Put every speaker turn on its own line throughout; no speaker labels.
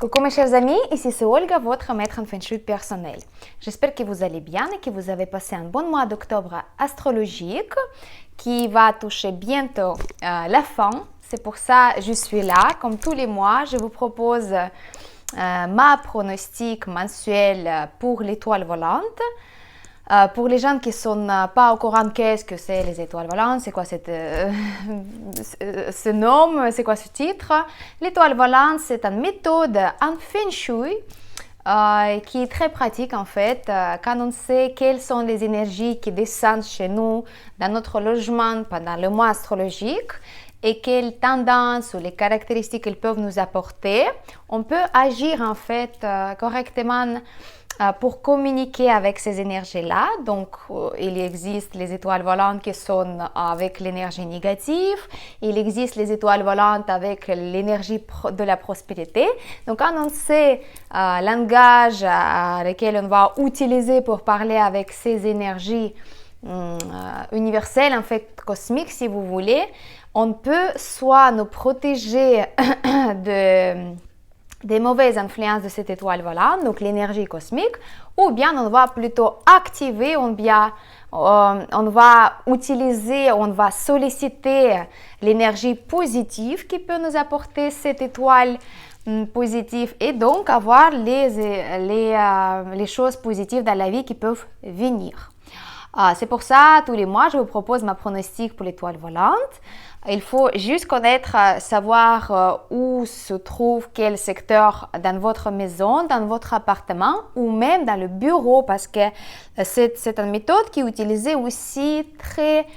Coucou mes chers amis, ici c'est Olga, votre maître en Feng Shui personnel. J'espère que vous allez bien et que vous avez passé un bon mois d'octobre astrologique qui va toucher bientôt la fin. C'est pour ça que je suis là. Comme tous les mois, je vous propose ma pronostic mensuel pour l'étoile volante. Pour les gens qui ne sont pas au courant qu'est-ce que c'est les étoiles volantes, c'est quoi ce nom, c'est quoi ce titre. L'étoile volante, c'est une méthode en Feng Shui qui est très pratique en fait. Quand on sait quelles sont les énergies qui descendent chez nous dans notre logement pendant le mois astrologique et quelles tendances ou les caractéristiques elles peuvent nous apporter, on peut agir en fait correctement pour communiquer avec ces énergies-là. Donc, il existe les étoiles volantes qui sont avec l'énergie négative. Il existe les étoiles volantes avec l'énergie de la prospérité. Donc, quand on sait le langage lequel on va utiliser pour parler avec ces énergies universelles, en fait cosmiques si vous voulez, on peut soit nous protéger des mauvaises influences de cette étoile volante, donc l'énergie cosmique, ou bien on va plutôt activer, on va utiliser, on va solliciter l'énergie positive qui peut nous apporter cette étoile positive et donc avoir les choses positives dans la vie qui peuvent venir. C'est pour ça, tous les mois, je vous propose ma pronostic pour l'étoile volante. Il faut juste connaître, savoir où se trouve quel secteur dans votre maison, dans votre appartement ou même dans le bureau parce que c'est une méthode qui est utilisée aussi très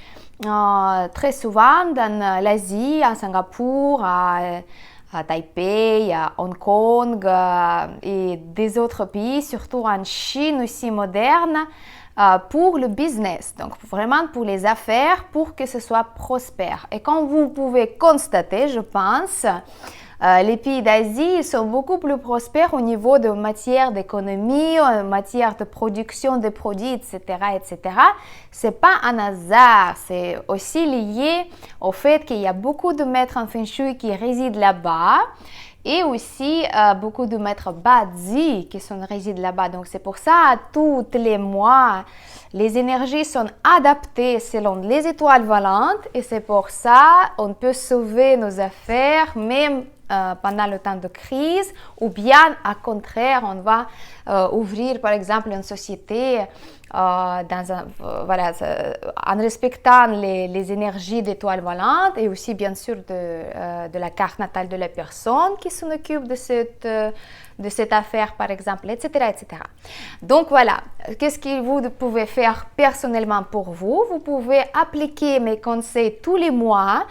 souvent dans l'Asie, à Singapour, à Taipei, à Hong Kong et des autres pays, surtout en Chine aussi moderne. Pour le business, donc vraiment pour les affaires, pour que ce soit prospère. Et comme vous pouvez constater, je pense, les pays d'Asie sont beaucoup plus prospères au niveau de matière d'économie, matière de production de produits, etc., etc. C'est pas un hasard, c'est aussi lié au fait qu'il y a beaucoup de maîtres en Feng Shui qui résident là-bas. Et aussi beaucoup de maîtres Bazi qui résident là-bas. Donc c'est pour ça, tous les mois, les énergies sont adaptées selon les étoiles volantes. Et c'est pour ça on peut sauver nos affaires, même pendant le temps de crise, ou bien, à contraire, on va ouvrir, par exemple, une société en respectant les énergies d'étoiles volantes et aussi, bien sûr, de la carte natale de la personne qui s'en occupe de cette affaire, par exemple, etc., etc. Donc, voilà. Qu'est-ce que vous pouvez faire personnellement pour vous? Vous pouvez appliquer mes conseils tous les mois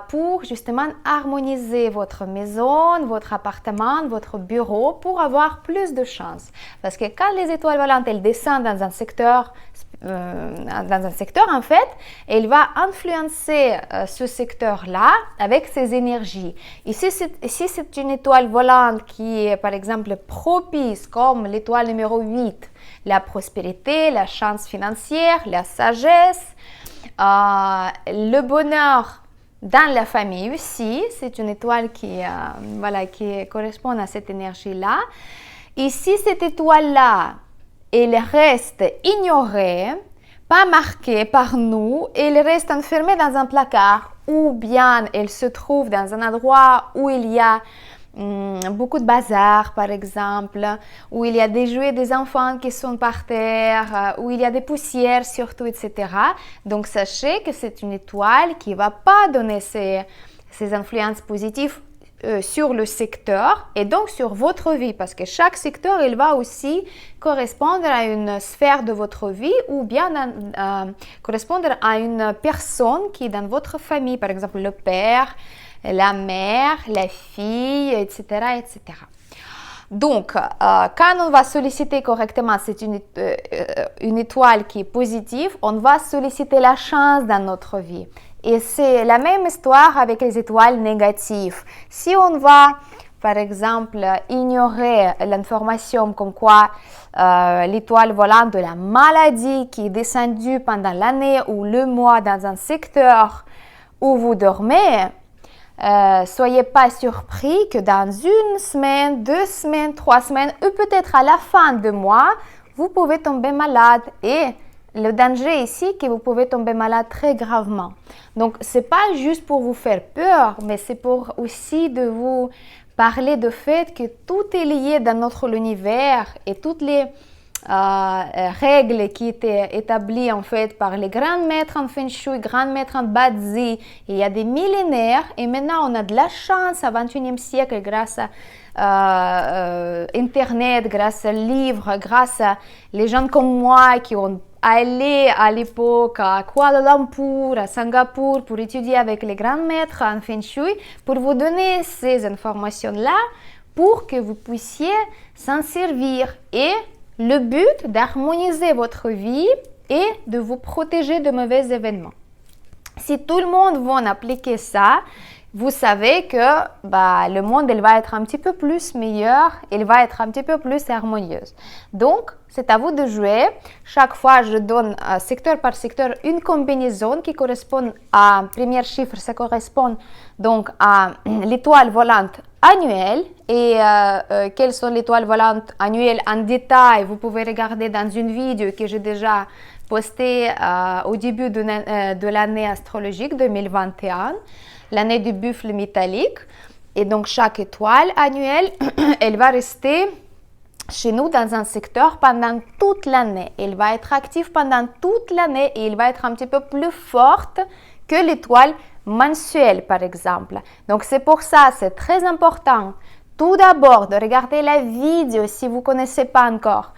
pour justement harmoniser votre maison, votre appartement, votre bureau pour avoir plus de chance. Parce que quand les étoiles volantes elles descendent dans un secteur en fait, elle va influencer ce secteur-là avec ses énergies. Et si c'est une étoile volante qui est par exemple propice comme l'étoile numéro 8, la prospérité, la chance financière, la sagesse, le bonheur dans la famille aussi, c'est une étoile qui correspond à cette énergie-là. Et si cette étoile-là, elle reste ignorée, pas marquée par nous, elle reste enfermée dans un placard, ou bien elle se trouve dans un endroit où il y a beaucoup de bazar, par exemple, où il y a des jouets des enfants qui sont par terre, où il y a des poussières surtout, etc. Donc, sachez que c'est une étoile qui ne va pas donner ces influences positives sur le secteur et donc sur votre vie parce que chaque secteur, il va aussi correspondre à une sphère de votre vie ou bien correspondre à une personne qui est dans votre famille, par exemple le père, la mère, la fille, etc., etc. Donc, quand on va solliciter correctement, c'est une étoile qui est positive, on va solliciter la chance dans notre vie. Et c'est la même histoire avec les étoiles négatives. Si on va, par exemple, ignorer l'information comme quoi l'étoile volante de la maladie qui est descendue pendant l'année ou le mois dans un secteur où vous dormez, soyez pas surpris que dans une semaine, 2 semaines, 3 semaines, ou peut-être à la fin de mois, vous pouvez tomber malade. Et le danger ici, c'est que vous pouvez tomber malade très gravement. Donc, ce n'est pas juste pour vous faire peur, mais c'est pour aussi de vous parler du fait que tout est lié dans notre univers et toutes les règles qui étaient établies en fait par les grands maîtres en Feng Shui, grands maîtres en Bazi, il y a des millénaires et maintenant on a de la chance au XXIe siècle grâce à Internet, grâce à livres, grâce à les gens comme moi qui ont allé à l'époque à Kuala Lumpur, à Singapour pour étudier avec les grands maîtres en Feng Shui pour vous donner ces informations-là pour que vous puissiez s'en servir et le but d'harmoniser votre vie et de vous protéger de mauvais événements. Si tout le monde va appliquer ça, vous savez que le monde il va être un petit peu plus meilleur, il va être un petit peu plus harmonieux. Donc, c'est à vous de jouer. Chaque fois, je donne secteur par secteur une combinaison qui correspond à premier chiffre, ça correspond donc à l'étoile volante annuelle. Et quelles sont les étoiles volantes annuelles en détail, vous pouvez regarder dans une vidéo que j'ai déjà postée au début de l'année astrologique 2021, l'année du buffle métallique. Et donc, chaque étoile annuelle, elle va rester chez nous dans un secteur pendant toute l'année. Elle va être active pendant toute l'année et elle va être un petit peu plus forte que l'étoile mensuelle, par exemple. Donc, c'est pour ça, c'est très important. Tout d'abord, de regarder la vidéo si vous ne connaissez pas encore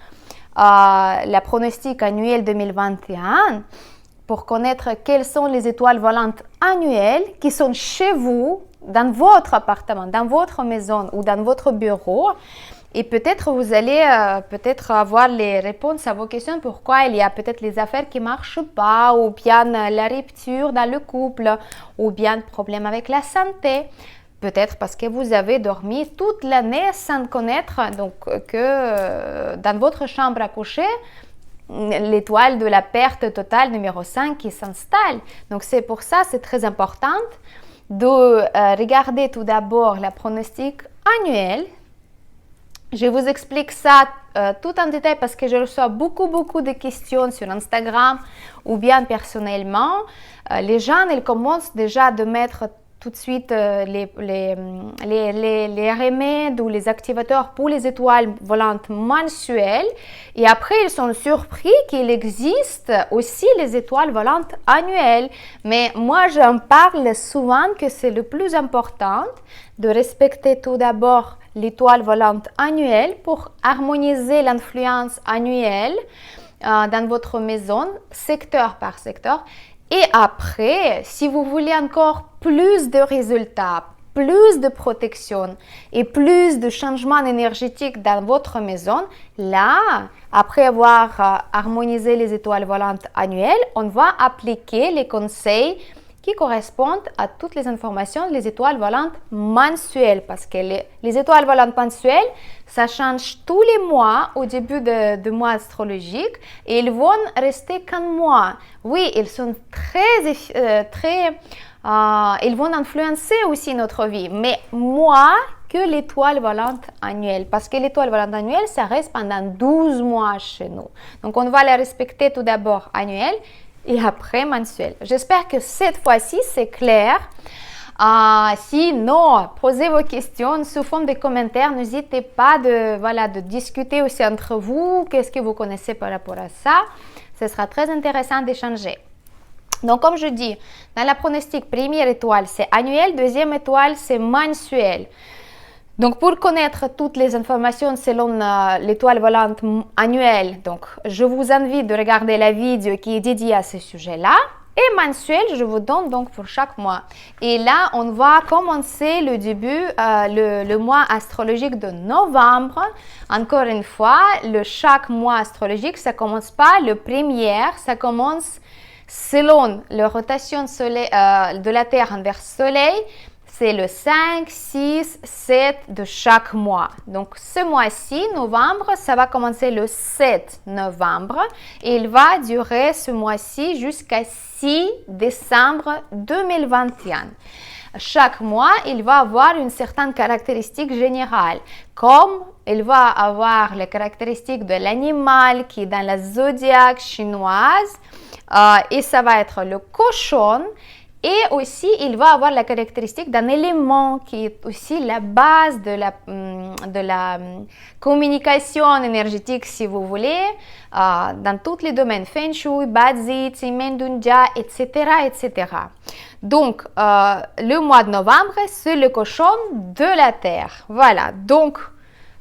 la pronostic annuel 2021 pour connaître quelles sont les étoiles volantes annuelles qui sont chez vous, dans votre appartement, dans votre maison ou dans votre bureau. Et peut-être vous allez peut-être avoir les réponses à vos questions, pourquoi il y a peut-être les affaires qui ne marchent pas, ou bien la rupture dans le couple, ou bien problème avec la santé. Peut-être parce que vous avez dormi toute l'année sans connaître donc, que dans votre chambre à coucher, l'étoile de la perte totale numéro 5 qui s'installe. Donc c'est pour ça, c'est très important de regarder tout d'abord la pronostic annuelle. Je vous explique ça tout en détail parce que je reçois beaucoup de questions sur Instagram ou bien personnellement. Les gens, ils commencent déjà de mettre tout de suite les remèdes ou les activateurs pour les étoiles volantes mensuelles et après ils sont surpris qu'il existe aussi les étoiles volantes annuelles. Mais moi j'en parle souvent que c'est le plus important de respecter tout d'abord l'étoile volante annuelle pour harmoniser l'influence annuelle dans votre maison, secteur par secteur. Et après, si vous voulez encore plus de résultats, plus de protection et plus de changements énergétiques dans votre maison, là, après avoir harmonisé les étoiles volantes annuelles, on va appliquer les conseils qui correspondent à toutes les informations des étoiles volantes mensuelles. Parce que les étoiles volantes mensuelles, ça change tous les mois au début de mois astrologique et ils vont rester qu'un mois. Oui, ils sont ils vont influencer aussi notre vie, mais moins que l'étoile volante annuelle. Parce que l'étoile volante annuelle, ça reste pendant 12 mois chez nous. Donc, on va la respecter tout d'abord annuelle et après mensuel. J'espère que cette fois-ci, c'est clair. Sinon, posez vos questions sous forme de commentaires. N'hésitez pas de discuter aussi entre vous. Qu'est-ce que vous connaissez par rapport à ça? Ce sera très intéressant d'échanger. Donc, comme je dis, dans la pronostic, première étoile, c'est annuel. Deuxième étoile, c'est mensuel. Donc, pour connaître toutes les informations selon l'étoile volante annuelle, donc, je vous invite de regarder la vidéo qui est dédiée à ce sujet-là. Et mensuel, je vous donne donc pour chaque mois. Et là, on va commencer le début, le mois astrologique de novembre. Encore une fois, chaque mois astrologique, ça commence pas le premier, ça commence selon la rotation de la Terre envers le Soleil. C'est le 5, 6, 7 de chaque mois. Donc, ce mois-ci, novembre, ça va commencer le 7 novembre et il va durer ce mois-ci jusqu'à 6 décembre 2021. chaque mois, il va avoir une certaine caractéristique générale, comme il va avoir les caractéristiques de l'animal qui est dans la zodiaque chinoise, et ça va être le cochon. Et aussi, il va avoir la caractéristique d'un élément qui est aussi la base de la communication énergétique, si vous voulez, dans tous les domaines, Feng Shui, Bazi, Tsimendunja, etc., etc. Donc, le mois de novembre, c'est le cochon de la terre. Voilà, donc,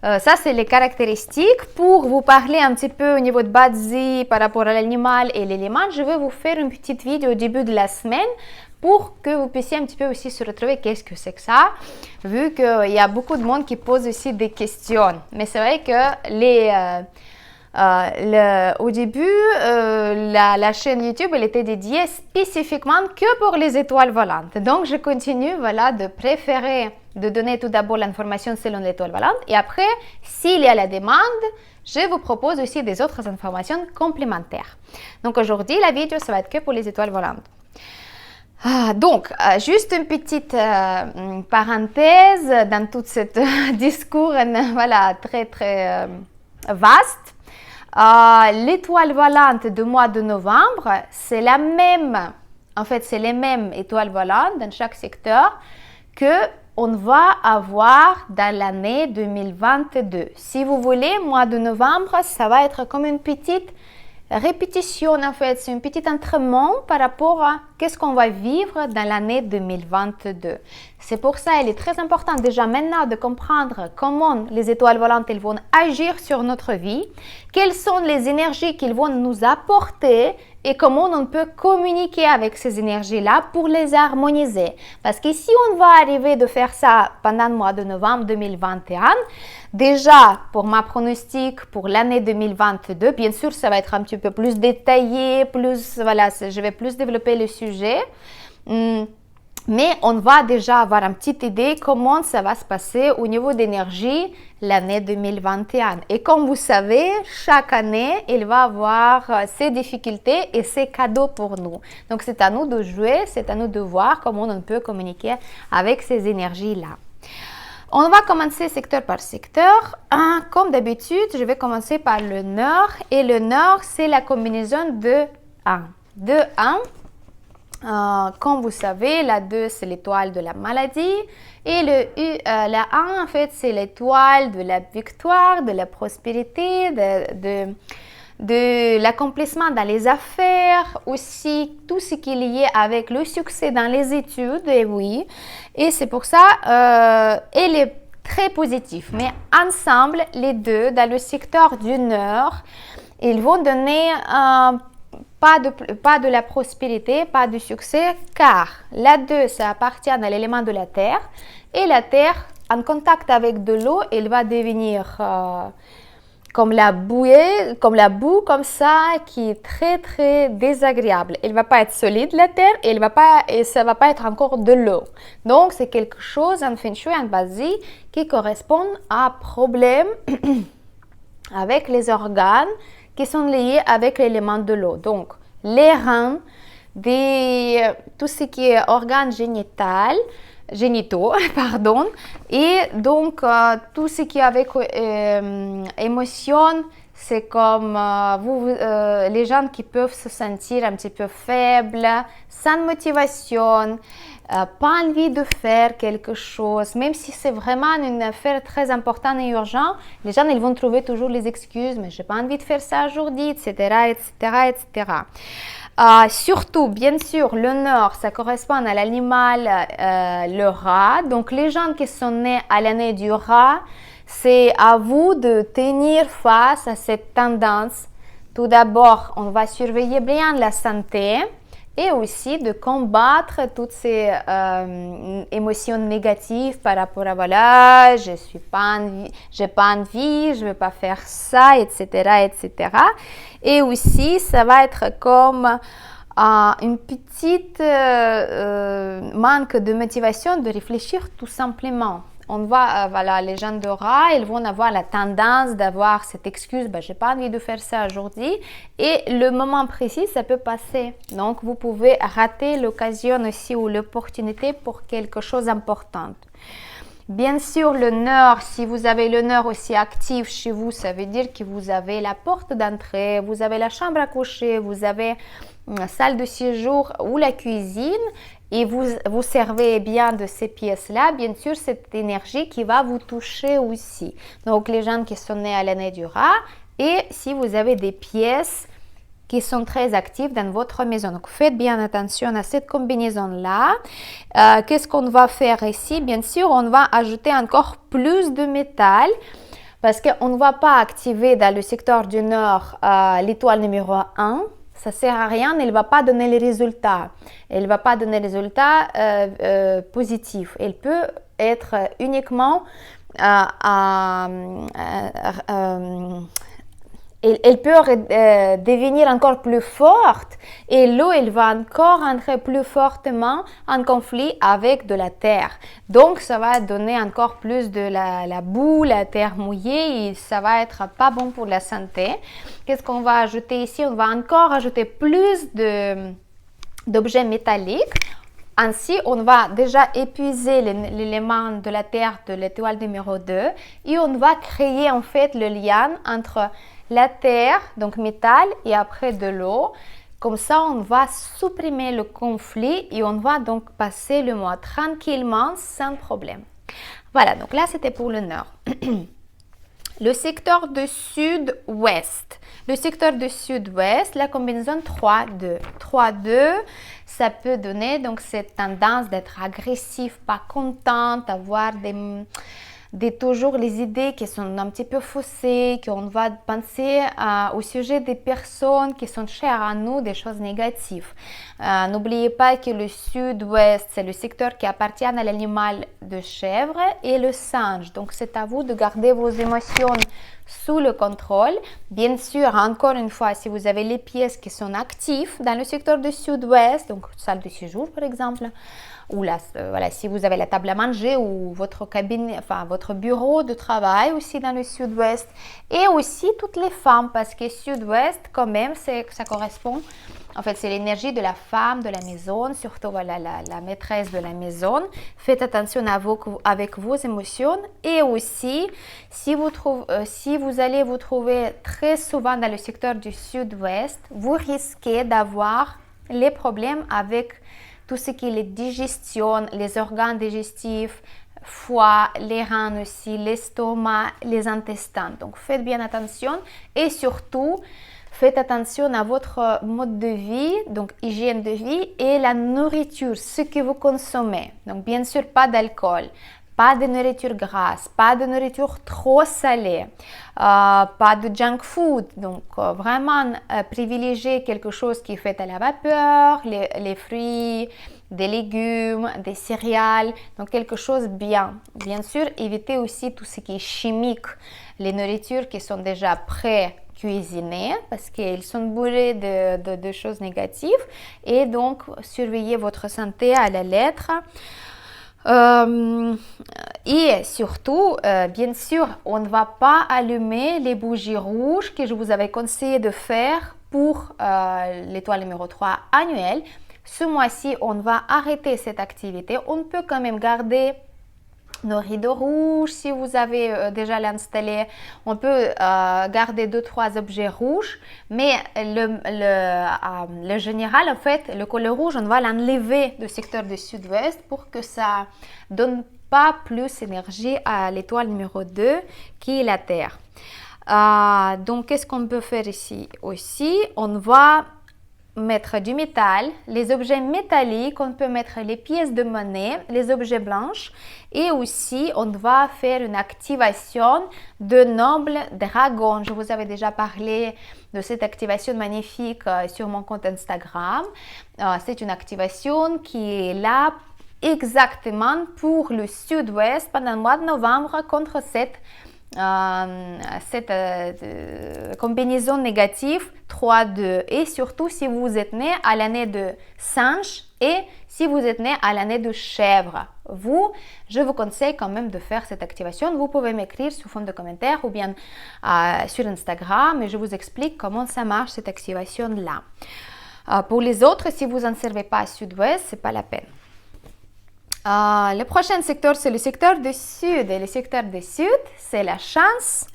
ça, c'est les caractéristiques. Pour vous parler un petit peu au niveau de Bazi par rapport à l'animal et l'élément, je vais vous faire une petite vidéo au début de la semaine pour que vous puissiez un petit peu aussi se retrouver qu'est-ce que c'est que ça, vu qu'il y a beaucoup de monde qui pose aussi des questions. Mais c'est vrai que au début, la chaîne YouTube, elle était dédiée spécifiquement que pour les étoiles volantes. Donc, je continue, voilà, de préférer de donner tout d'abord l'information selon l'étoile volante. Et après, s'il y a la demande, je vous propose aussi des autres informations complémentaires. Donc, aujourd'hui, la vidéo, ça va être que pour les étoiles volantes. Donc, juste une petite parenthèse dans tout ce discours voilà, très, très vaste. L'étoile volante du mois de novembre, c'est la même, en fait, c'est les mêmes étoiles volantes dans chaque secteur que on va avoir dans l'année 2022. Si vous voulez, mois de novembre, ça va être comme une petite répétition, en fait, c'est un petit entraînement par rapport à qu'est-ce qu'on va vivre dans l'année 2022. C'est pour ça qu'il est très important déjà maintenant de comprendre comment les étoiles volantes elles vont agir sur notre vie, quelles sont les énergies qu'ils vont nous apporter et comment on peut communiquer avec ces énergies-là pour les harmoniser. Parce que si on va arriver de faire ça pendant le mois de novembre 2021, déjà pour ma pronostic pour l'année 2022, bien sûr ça va être un petit peu plus détaillé, plus, voilà, je vais plus développer le sujet. Mais on va déjà avoir une petite idée comment ça va se passer au niveau d'énergie l'année 2021. Et comme vous savez, chaque année, il va avoir ses difficultés et ses cadeaux pour nous. Donc, c'est à nous de jouer, c'est à nous de voir comment on peut communiquer avec ces énergies-là. On va commencer secteur par secteur. Comme d'habitude, je vais commencer par le nord. Et le nord, c'est la combinaison de 1. De 1. Comme vous savez, la 2, c'est l'étoile de la maladie. Et la 1, en fait, c'est l'étoile de la victoire, de la prospérité, de l'accomplissement dans les affaires, aussi tout ce qui est lié avec le succès dans les études, et oui. Et c'est pour ça, elle est très positive. Mais ensemble, les deux, dans le secteur du nord, ils vont donner pas de la prospérité, pas de succès, car la 2, ça appartient à l'élément de la terre. Et la terre, en contact avec de l'eau, elle va devenir comme la boue, comme ça, qui est très, très désagréable. Elle ne va pas être solide, la terre, et ça ne va pas être encore de l'eau. Donc, c'est quelque chose en Feng Shui, en Bazi, qui correspond à un problème avec les organes qui sont liés avec l'élément de l'eau. Donc, les reins, tout ce qui est organes génitaux, pardon, et donc tout ce qui est avec émotion, c'est comme les gens qui peuvent se sentir un petit peu faibles, sans motivation, pas envie de faire quelque chose, même si c'est vraiment une affaire très importante et urgente, les gens ils vont trouver toujours les excuses, mais j'ai pas envie de faire ça aujourd'hui, etc., etc., etc. Surtout, bien sûr, le nord, ça correspond à l'animal, le rat. Donc, les gens qui sont nés à l'année du rat, c'est à vous de tenir face à cette tendance. Tout d'abord, on va surveiller bien la santé et aussi de combattre toutes ces émotions négatives par rapport à voilà, j'ai pas envie, je veux pas faire ça, etc., etc. Et aussi, ça va être comme une petite manque de motivation de réfléchir tout simplement on va, voilà, les gens de rat, ils vont avoir la tendance d'avoir cette excuse, j'ai pas envie de faire ça aujourd'hui. Et le moment précis, ça peut passer. Donc, vous pouvez rater l'occasion aussi ou l'opportunité pour quelque chose d'important. Bien sûr, le nord, si vous avez le nord aussi actif chez vous, ça veut dire que vous avez la porte d'entrée, vous avez la chambre à coucher, vous avez une salle de séjour ou la cuisine et vous servez bien de ces pièces-là. Bien sûr, cette énergie qui va vous toucher aussi. Donc, les gens qui sont nés à l'année du rat et si vous avez des pièces qui sont très actifs dans votre maison. Donc, faites bien attention à cette combinaison-là. Qu'est-ce qu'on va faire ici? Bien sûr, on va ajouter encore plus de métal parce qu'on ne va pas activer dans le secteur du nord l'étoile numéro 1. Ça ne sert à rien, elle ne va pas donner les résultats. Elle ne va pas donner les résultats positifs. Elle peut être uniquement elle peut devenir encore plus forte et l'eau, elle va encore entrer plus fortement en conflit avec de la terre. Donc, ça va donner encore plus de la boue, la terre mouillée et ça va être pas bon pour la santé. Qu'est-ce qu'on va ajouter ici? On va encore ajouter plus d'objets métalliques. Ainsi, on va déjà épuiser l'élément de la terre de l'étoile numéro 2 et on va créer en fait le lien entre la terre, donc métal, et après de l'eau. Comme ça, on va supprimer le conflit et on va donc passer le mois tranquillement, sans problème. Voilà, donc là, c'était pour le nord. Le secteur de sud-ouest. Le secteur de sud-ouest, la combinaison 3-2. 3-2, ça peut donner donc cette tendance d'être agressif, pas contente, avoir toujours les idées qui sont un petit peu faussées, qu'on va penser au sujet des personnes qui sont chères à nous, des choses négatives. N'oubliez pas que le sud-ouest, c'est le secteur qui appartient à l'animal de chèvre et le singe. Donc, c'est à vous de garder vos émotions sous le contrôle. Bien sûr, encore une fois, si vous avez les pièces qui sont actives dans le secteur du sud-ouest, donc salle de séjour par exemple, ou là, voilà, si vous avez la table à manger ou votre cabinet, enfin votre bureau de travail aussi dans le sud-ouest, et aussi toutes les femmes, parce que sud-ouest quand même, ça correspond, en fait c'est l'énergie de la femme de la maison, surtout voilà, la maîtresse de la maison. Faites attention avec vos émotions, et aussi si vous allez vous trouver très souvent dans le secteur du sud-ouest, vous risquez d'avoir les problèmes avec tout ce qui est les digestions, les organes digestifs, foie, les reins aussi, l'estomac, les intestins. Donc, faites bien attention et surtout, faites attention à votre mode de vie, donc hygiène de vie et la nourriture, ce que vous consommez. Donc, bien sûr, pas d'alcool, pas de nourriture grasse, pas de nourriture trop salée, pas de junk food. Donc, vraiment privilégier quelque chose qui est fait à la vapeur, les fruits, des légumes, des céréales, donc quelque chose bien. Bien sûr, évitez aussi tout ce qui est chimique, les nourritures qui sont déjà pré-cuisinées parce qu'ils sont bourrés de choses négatives et donc surveillez votre santé à la lettre. Et surtout, bien sûr, on ne va pas allumer les bougies rouges que je vous avais conseillé de faire pour l'étoile numéro 3 annuelle. Ce mois-ci, on va arrêter cette activité. On peut quand même garder nos rideaux rouges si vous avez déjà l'installé. On peut garder 2-3 objets rouges, mais le général, en fait, le couleur rouge, on va l'enlever du secteur du sud-ouest pour que ça donne pas plus d'énergie à l'étoile numéro 2 qui est la Terre. Donc, qu'est-ce qu'on peut faire ici aussi? On va mettre du métal, les objets métalliques, on peut mettre les pièces de monnaie, les objets blancs et aussi on va faire une activation de noble dragon. Je vous avais déjà parlé de cette activation magnifique sur mon compte Instagram. C'est une activation qui est là exactement pour le sud-ouest pendant le mois de novembre contre cette combinaison négative 3-2 et surtout si vous êtes né à l'année de singe Et si vous êtes né à l'année de chèvre, je vous conseille quand même de faire cette activation. Vous pouvez m'écrire sous forme de commentaire ou bien sur Instagram et je vous explique comment ça marche cette activation-là. Pour les autres, si vous n'en servez pas à Sud-Ouest, ce n'est pas la peine. Le prochain secteur, c'est le secteur du Sud. Et le secteur du Sud, c'est la chance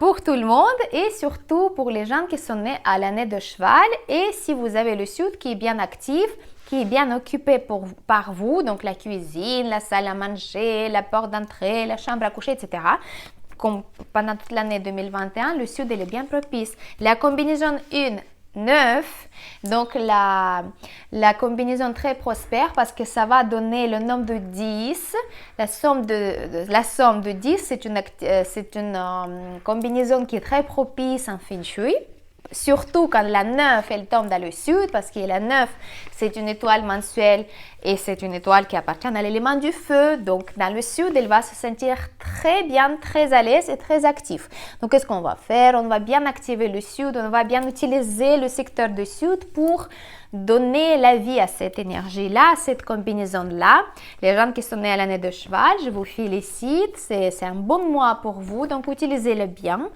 pour tout le monde et surtout pour les gens qui sont nés à l'année de cheval. Et si vous avez le Sud qui est bien actif, qui est bien occupé par vous, donc la cuisine, la salle à manger, la porte d'entrée, la chambre à coucher, etc. Comme pendant toute l'année 2021, le Sud il est bien propice. La combinaison 1, 9, donc la combinaison très prospère parce que ça va donner le nombre de 10. La somme de 10, c'est une combinaison qui est très propice en Feng Shui. Surtout quand la 9, elle tombe dans le sud, parce que la 9, c'est une étoile mensuelle et c'est une étoile qui appartient à l'élément du feu. Donc, dans le sud, elle va se sentir très bien, très à l'aise et très active. Donc, qu'est-ce qu'on va faire? On va bien activer le sud, on va bien utiliser le secteur du sud pour donner la vie à cette énergie-là, à cette combinaison-là. Les gens qui sont nés à l'année de cheval, je vous félicite. C'est un bon mois pour vous, donc utilisez-le bien.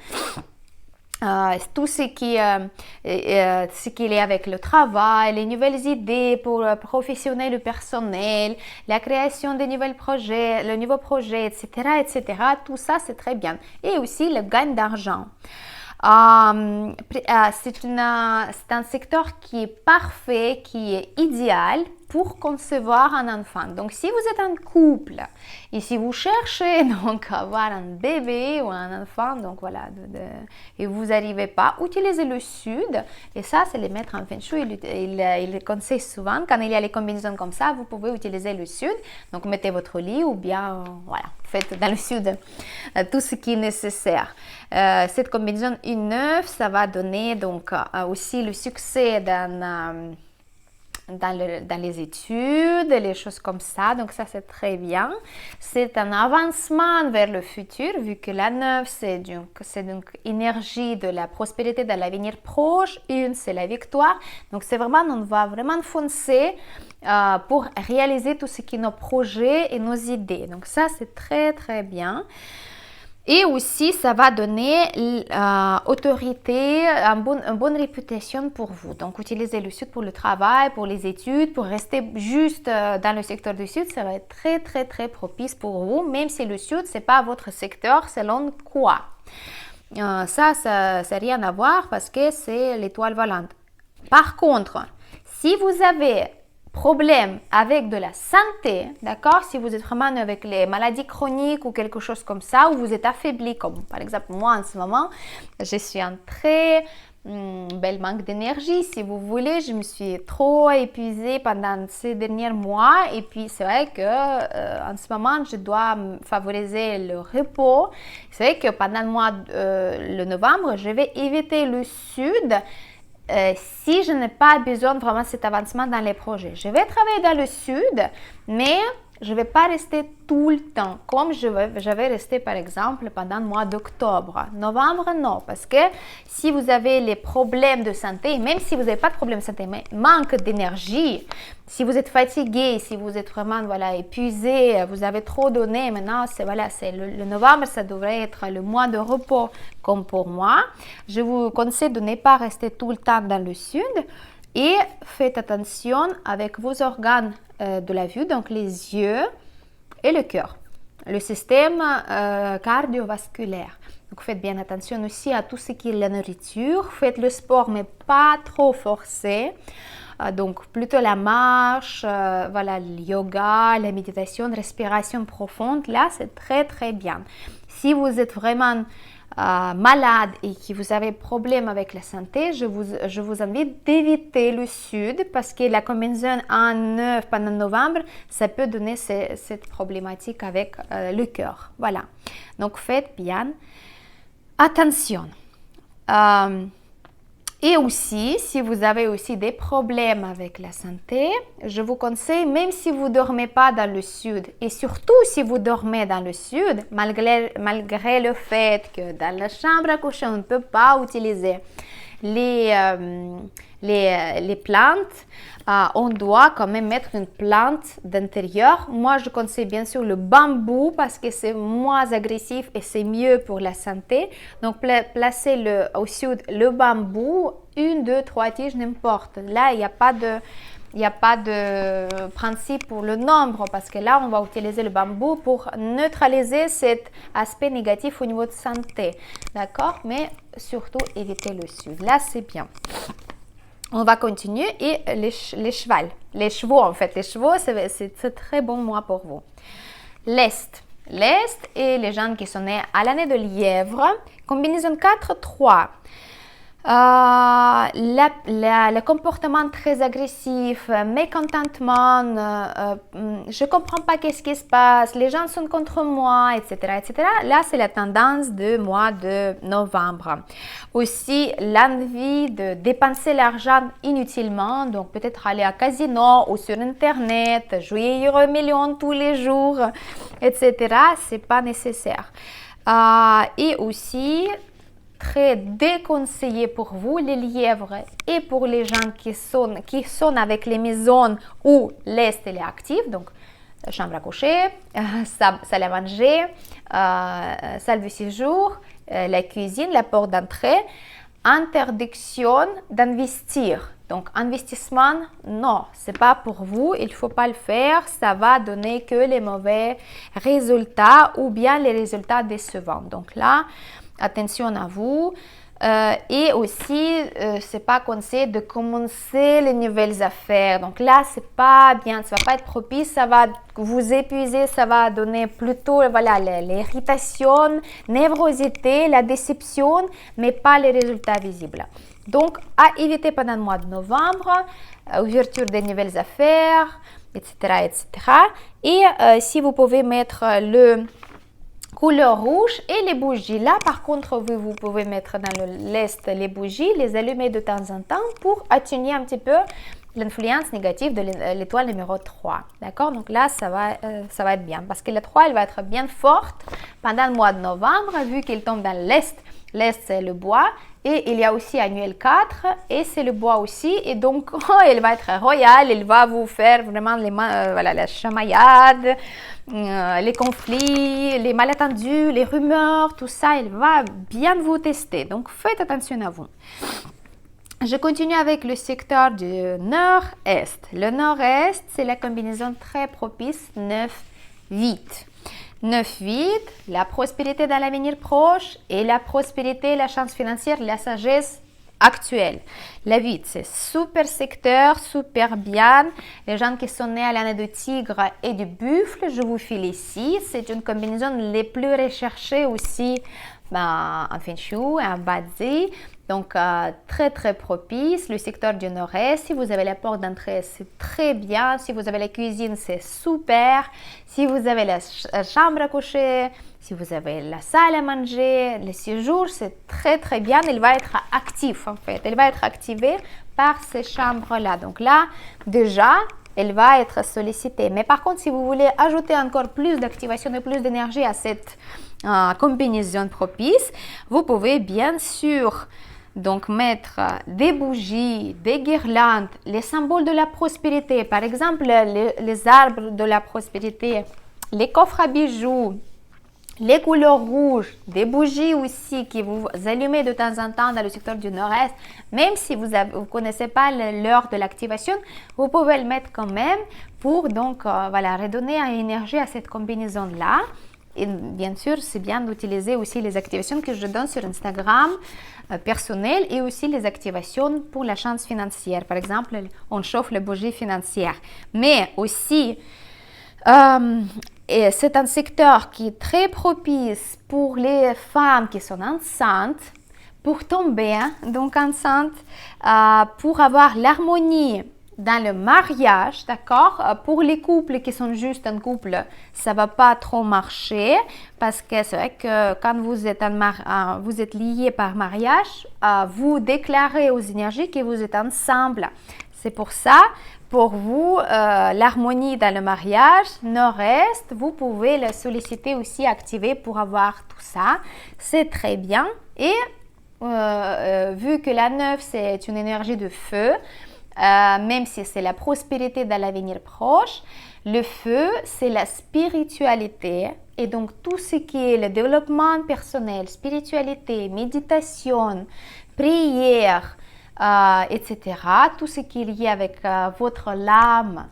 Tout ce qui est avec le travail, les nouvelles idées pour professionnels ou personnels, la création de nouveaux projets, le nouveau projet, etc., tout ça, c'est très bien. Et aussi le gain d'argent. C'est un secteur qui est parfait, qui est idéal pour concevoir un enfant. Donc, si vous êtes un couple et si vous cherchez donc à avoir un bébé ou un enfant, donc voilà, et vous n'arrivez pas, utilisez le sud. Et ça, c'est les maîtres en Feng Shui. Ils conseillent souvent, quand il y a les combinaisons comme ça, vous pouvez utiliser le sud. Donc, mettez votre lit ou bien, voilà, faites dans le sud tout ce qui est nécessaire. Cette combinaison 1-9, ça va donner donc aussi le succès dans les études, les choses comme ça. Donc ça, c'est très bien. C'est un avancement vers le futur, vu que la 9, c'est donc énergie de la prospérité dans l'avenir proche. 1, c'est la victoire. Donc c'est vraiment, on va vraiment foncer pour réaliser tout ce qui est nos projets et nos idées. Donc ça, c'est très, très bien. Et aussi, ça va donner autorité, une bonne réputation pour vous. Donc, utilisez le sud pour le travail, pour les études, pour rester juste dans le secteur du sud. Ça va être très, très, très propice pour vous, même si le sud, ce n'est pas votre secteur, selon quoi. Ça n'a rien à voir parce que c'est l'étoile volante. Par contre, si vous avez problème avec de la santé, d'accord? Si vous êtes vraiment avec les maladies chroniques ou quelque chose comme ça, ou vous êtes affaibli, comme par exemple moi en ce moment, je suis en très bel manque d'énergie, si vous voulez. Je me suis trop épuisée pendant ces derniers mois et puis c'est vrai que en ce moment, je dois favoriser le repos. C'est vrai que pendant le mois de novembre, je vais éviter le sud. Si je n'ai pas besoin vraiment de cet avancement dans les projets. Je vais travailler dans le sud, mais je ne vais pas rester tout le temps, comme je vais rester par exemple pendant le mois d'octobre. Novembre, non, parce que si vous avez les problèmes de santé, même si vous n'avez pas de problème de santé, mais manque d'énergie, si vous êtes fatigué, si vous êtes vraiment épuisé, vous avez trop donné, maintenant c'est le novembre, ça devrait être le mois de repos comme pour moi. Je vous conseille de ne pas rester tout le temps dans le sud et faites attention avec vos organes de la vue, donc les yeux et le cœur, le système cardiovasculaire. Donc faites bien attention aussi à tout ce qui est la nourriture, faites le sport mais pas trop forcé. Donc plutôt la marche, le yoga, la méditation, respiration profonde, là c'est très très bien. Si vous êtes vraiment malade et que vous avez problème avec la santé, je vous invite d'éviter le sud parce que la combinaison en 9 pendant novembre, ça peut donner cette problématique avec le cœur. Voilà. Donc faites bien attention. Et aussi, si vous avez aussi des problèmes avec la santé, je vous conseille, même si vous ne dormez pas dans le sud, et surtout si vous dormez dans le sud, malgré le fait que dans la chambre à coucher, on ne peut pas utiliser les plantes, on doit quand même mettre une plante d'intérieur. Moi, je conseille bien sûr le bambou parce que c'est moins agressif et c'est mieux pour la santé. Donc, placez au sud le bambou, 1, 2, 3 tiges, n'importe. Là, il n'y a pas de principe pour le nombre parce que là, on va utiliser le bambou pour neutraliser cet aspect négatif au niveau de santé. D'accord? Mais surtout, évitez le sud. Là, c'est bien. On va continuer et les chevaux en fait. Les chevaux, c'est très bon mois pour vous. L'Est et les gens qui sont nés à l'année de lièvre. Combinaison 4-3. Le comportement très agressif, mécontentement, je ne comprends pas qu'est-ce qui se passe, les gens sont contre moi, etc. etc. Là, c'est la tendance du mois de novembre. Aussi, l'envie de dépenser l'argent inutilement, donc peut-être aller à casino ou sur Internet, jouer Euro Million tous les jours, etc. Ce n'est pas nécessaire. Et aussi, très déconseillé pour vous, les lièvres, et pour les gens qui sont avec les maisons où l'Est est actif, donc chambre à coucher, salle à manger, salle de séjour, la cuisine, la porte d'entrée, interdiction d'investir. Donc, investissement, non, ce n'est pas pour vous, il ne faut pas le faire, ça va donner que les mauvais résultats ou bien les résultats décevants. Donc là, attention à vous. Et aussi, c'est pas conseillé de commencer les nouvelles affaires. Donc là, c'est pas bien, ça va pas être propice, ça va vous épuiser, ça va donner plutôt l'irritation, névrosité, la déception, mais pas les résultats visibles. Donc, à éviter pendant le mois de novembre, ouverture des nouvelles affaires, etc., etc. Et si vous pouvez mettre le couleur rouge et les bougies. Là, par contre, vous pouvez mettre dans l'Est les bougies, les allumer de temps en temps pour atténuer un petit peu l'influence négative de l'étoile numéro 3. D'accord? Donc là, ça va être bien parce que la 3, elle va être bien forte pendant le mois de novembre vu qu'elle tombe dans l'Est. L'Est, c'est le bois. Et il y a aussi annuel 4 et c'est le bois aussi. Et donc, elle va être royale. Elle va vous faire vraiment la chamaillade, les conflits, les malentendus, les rumeurs, tout ça. Elle va bien vous tester. Donc, faites attention à vous. Je continue avec le secteur du nord-est. Le nord-est, c'est la combinaison très propice 9-8. 9-8, la prospérité dans l'avenir proche et la prospérité, la chance financière, la sagesse actuelle. La 8, c'est super secteur, super bien. Les gens qui sont nés à l'année de tigre et du buffle, je vous félicite. C'est une combinaison les plus recherchées aussi en Feng Shui, en Bazi. Donc, très, très propice. Le secteur du nord-est, si vous avez la porte d'entrée, c'est très bien. Si vous avez la cuisine, c'est super. Si vous avez la chambre à coucher, si vous avez la salle à manger, le séjour, c'est très, très bien. Il va être actif, en fait. Il va être activé par ces chambres-là. Donc là, déjà, elle va être sollicitée. Mais par contre, si vous voulez ajouter encore plus d'activation et plus d'énergie à cette combinaison propice, vous pouvez bien sûr donc mettre des bougies, des guirlandes, les symboles de la prospérité, par exemple les arbres de la prospérité, les coffres à bijoux, les couleurs rouges, des bougies aussi qui vous allumez de temps en temps dans le secteur du nord-est, même si vous ne connaissez pas l'heure de l'activation, vous pouvez le mettre quand même pour donc redonner une énergie à cette combinaison-là. Et bien sûr, c'est bien d'utiliser aussi les activations que je donne sur Instagram personnel et aussi les activations pour la chance financière. Par exemple, on chauffe les bougies financières. Mais aussi, et c'est un secteur qui est très propice pour les femmes qui sont enceintes, pour tomber donc enceinte, pour avoir l'harmonie dans le mariage, d'accord? Pour les couples qui sont juste un couple, ça va pas trop marcher parce que c'est vrai que quand vous êtes liés par mariage, vous déclarez aux énergies que vous êtes ensemble. C'est pour ça, pour vous, l'harmonie dans le mariage, nord-est, vous pouvez la solliciter aussi, activer pour avoir tout ça. C'est très bien. Et vu que la 9, c'est une énergie de feu, même si c'est la prospérité dans l'avenir proche, le feu, c'est la spiritualité. Et donc, tout ce qui est le développement personnel, spiritualité, méditation, prière, etc., tout ce qui est lié avec votre âme,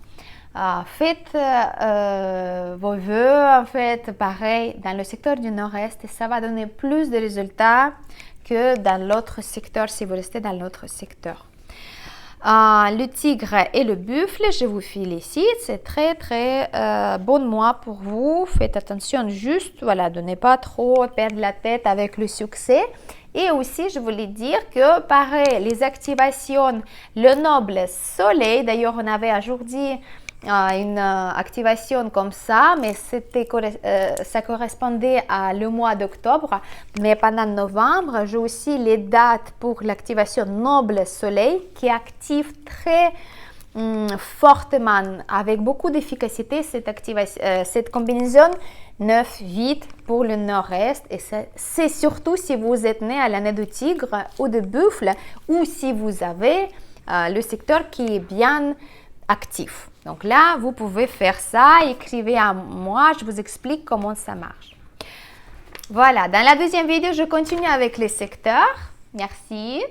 faites vos vœux, en fait, pareil, dans le secteur du nord-est, et ça va donner plus de résultats que dans l'autre secteur, si vous restez dans l'autre secteur. Le tigre et le buffle, je vous félicite, c'est très très bon mois pour vous. Faites attention juste, voilà, de ne pas trop perdre la tête avec le succès. Et aussi, je voulais dire que pareil, les activations, le noble soleil, d'ailleurs on avait aujourd'hui une activation comme ça, mais ça correspondait à le mois d'octobre. Mais pendant novembre, j'ai aussi les dates pour l'activation Noble Soleil qui active très fortement, avec beaucoup d'efficacité, cette combinaison 9-8 pour le nord-est. Et c'est surtout si vous êtes né à l'année de tigre ou de buffle, ou si vous avez le secteur qui est bien actif. Donc là, vous pouvez faire ça, écrivez à moi, je vous explique comment ça marche. Voilà, dans la deuxième vidéo, je continue avec les secteurs. Merci.